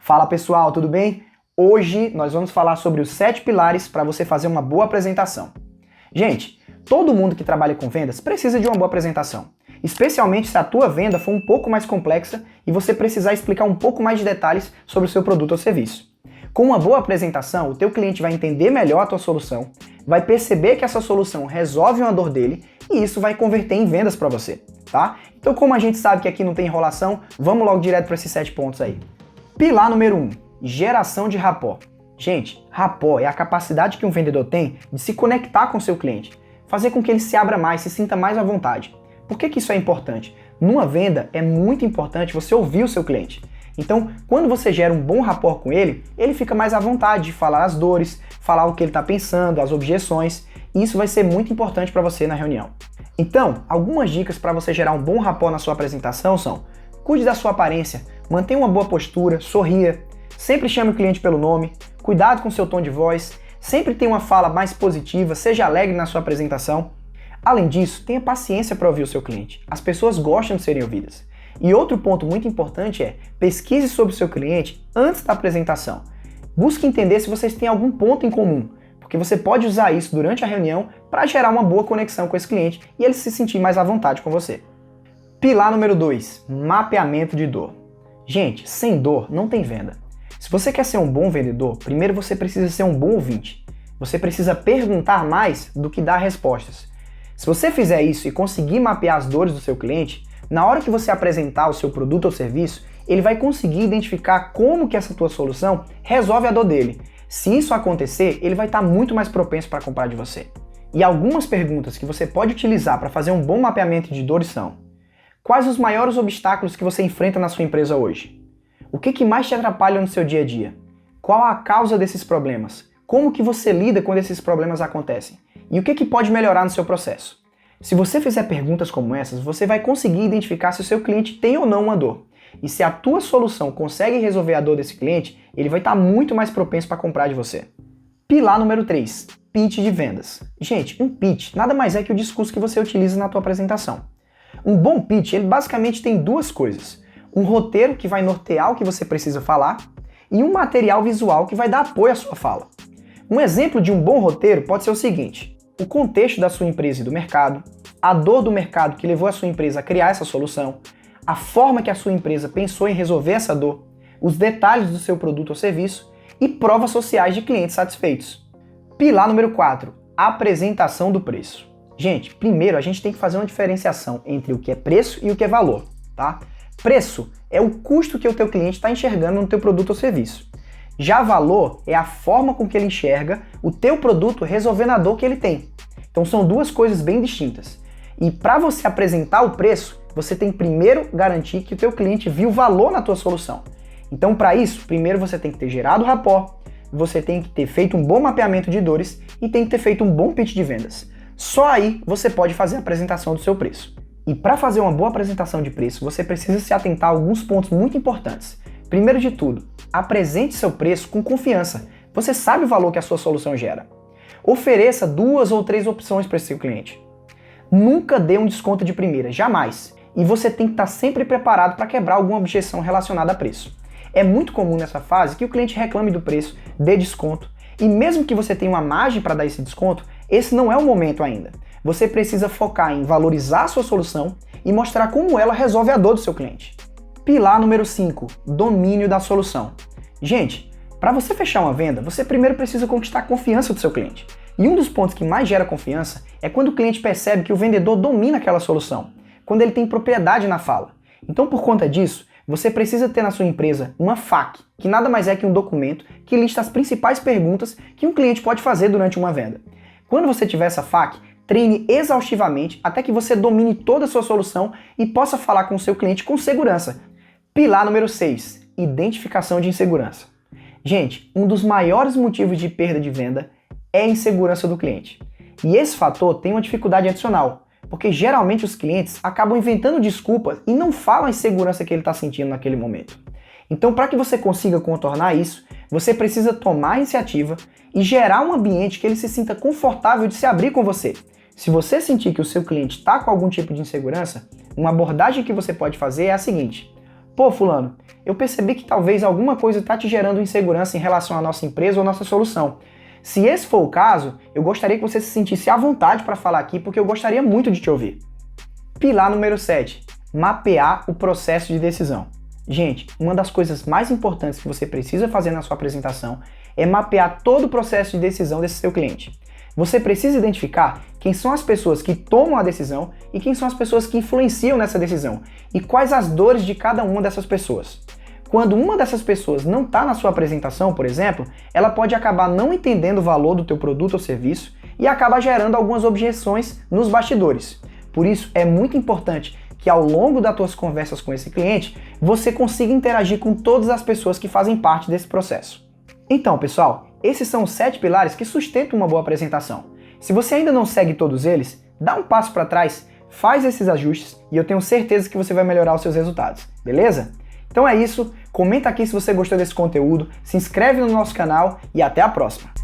Fala pessoal, tudo bem? Hoje nós vamos falar sobre os 7 pilares para você fazer uma boa apresentação. Gente, todo mundo que trabalha com vendas precisa de uma boa apresentação, especialmente se a tua venda for um pouco mais complexa e você precisar explicar um pouco mais de detalhes sobre o seu produto ou serviço. Com uma boa apresentação, o teu cliente vai entender melhor a tua solução, vai perceber que essa solução resolve uma dor dele e isso vai converter em vendas para você, tá? Então, como a gente sabe que aqui não tem enrolação, vamos logo direto para esses 7 pontos aí. Pilar número 1, geração de rapport. Gente, rapport é a capacidade que um vendedor tem de se conectar com o seu cliente, fazer com que ele se abra mais, se sinta mais à vontade. Por que isso é importante? Numa venda é muito importante você ouvir o seu cliente. Então, quando você gera um bom rapport com ele, ele fica mais à vontade de falar as dores, falar o que ele está pensando, as objeções, e isso vai ser muito importante para você na reunião. Então, algumas dicas para você gerar um bom rapport na sua apresentação são: cuide da sua aparência, mantenha uma boa postura, sorria, sempre chame o cliente pelo nome, cuidado com seu tom de voz, sempre tenha uma fala mais positiva, seja alegre na sua apresentação. Além disso, tenha paciência para ouvir o seu cliente. As pessoas gostam de serem ouvidas. E outro ponto muito importante é: pesquise sobre o seu cliente antes da apresentação. Busque entender se vocês têm algum ponto em comum, porque você pode usar isso durante a reunião para gerar uma boa conexão com esse cliente e ele se sentir mais à vontade com você. Pilar número 2, mapeamento de dor. Gente, sem dor não tem venda. Se você quer ser um bom vendedor, primeiro você precisa ser um bom ouvinte. Você precisa perguntar mais do que dar respostas. Se você fizer isso e conseguir mapear as dores do seu cliente, na hora que você apresentar o seu produto ou serviço, ele vai conseguir identificar como que essa tua solução resolve a dor dele. Se isso acontecer, ele vai estar muito mais propenso para comprar de você. E algumas perguntas que você pode utilizar para fazer um bom mapeamento de dores são: quais os maiores obstáculos que você enfrenta na sua empresa hoje? O que mais te atrapalha no seu dia a dia? Qual a causa desses problemas? Como que você lida quando esses problemas acontecem? E o que pode melhorar no seu processo? Se você fizer perguntas como essas, você vai conseguir identificar se o seu cliente tem ou não uma dor. E se a tua solução consegue resolver a dor desse cliente, ele vai estar muito mais propenso para comprar de você. Pilar número 3, pitch de vendas. Gente, um pitch nada mais é que o discurso que você utiliza na tua apresentação. Um bom pitch, ele basicamente tem duas coisas: um roteiro que vai nortear o que você precisa falar e um material visual que vai dar apoio à sua fala. Um exemplo de um bom roteiro pode ser o seguinte: o contexto da sua empresa e do mercado, a dor do mercado que levou a sua empresa a criar essa solução, a forma que a sua empresa pensou em resolver essa dor, os detalhes do seu produto ou serviço e provas sociais de clientes satisfeitos. Pilar número 4, apresentação do preço. Gente, primeiro a gente tem que fazer uma diferenciação entre o que é preço e o que é valor, tá? Preço é o custo que o teu cliente está enxergando no teu produto ou serviço. Já valor é a forma com que ele enxerga o teu produto resolvendo a dor que ele tem. Então são duas coisas bem distintas. E para você apresentar o preço, você tem que primeiro garantir que o teu cliente viu valor na tua solução. Então para isso, primeiro você tem que ter gerado rapport, você tem que ter feito um bom mapeamento de dores e tem que ter feito um bom pitch de vendas. Só aí você pode fazer a apresentação do seu preço. E para fazer uma boa apresentação de preço, você precisa se atentar a alguns pontos muito importantes. Primeiro de tudo, apresente seu preço com confiança. Você sabe o valor que a sua solução gera. Ofereça 2 ou 3 opções para esse seu cliente. Nunca dê um desconto de primeira, jamais. E você tem que estar sempre preparado para quebrar alguma objeção relacionada a preço. É muito comum nessa fase que o cliente reclame do preço, dê desconto, e mesmo que você tenha uma margem para dar esse desconto, esse não é o momento ainda. Você precisa focar em valorizar a sua solução e mostrar como ela resolve a dor do seu cliente. Pilar número 5, domínio da solução. Gente, para você fechar uma venda, você primeiro precisa conquistar a confiança do seu cliente. E um dos pontos que mais gera confiança é quando o cliente percebe que o vendedor domina aquela solução, quando ele tem propriedade na fala. Então, por conta disso, você precisa ter na sua empresa uma FAQ, que nada mais é que um documento que lista as principais perguntas que um cliente pode fazer durante uma venda. Quando você tiver essa FAQ, treine exaustivamente até que você domine toda a sua solução e possa falar com o seu cliente com segurança. Pilar número 6, identificação de insegurança. Gente, um dos maiores motivos de perda de venda é a insegurança do cliente. E esse fator tem uma dificuldade adicional, porque geralmente os clientes acabam inventando desculpas e não falam a insegurança que ele está sentindo naquele momento. Então, para que você consiga contornar isso, você precisa tomar a iniciativa e gerar um ambiente que ele se sinta confortável de se abrir com você. Se você sentir que o seu cliente está com algum tipo de insegurança, uma abordagem que você pode fazer é a seguinte: Pô, fulano, eu percebi que talvez alguma coisa está te gerando insegurança em relação à nossa empresa ou nossa solução. Se esse for o caso, eu gostaria que você se sentisse à vontade para falar aqui, porque eu gostaria muito de te ouvir. Pilar número 7. Mapear o processo de decisão. Gente, uma das coisas mais importantes que você precisa fazer na sua apresentação é mapear todo o processo de decisão desse seu cliente. Você precisa identificar quem são as pessoas que tomam a decisão e quem são as pessoas que influenciam nessa decisão e quais as dores de cada uma dessas pessoas. Quando uma dessas pessoas não está na sua apresentação, por exemplo, ela pode acabar não entendendo o valor do teu produto ou serviço e acaba gerando algumas objeções nos bastidores. Por isso, é muito importante que ao longo das tuas conversas com esse cliente, você consiga interagir com todas as pessoas que fazem parte desse processo. Então, pessoal, esses são os 7 pilares que sustentam uma boa apresentação. Se você ainda não segue todos eles, dá um passo para trás, faz esses ajustes e eu tenho certeza que você vai melhorar os seus resultados, beleza? Então é isso, comenta aqui se você gostou desse conteúdo, se inscreve no nosso canal e até a próxima!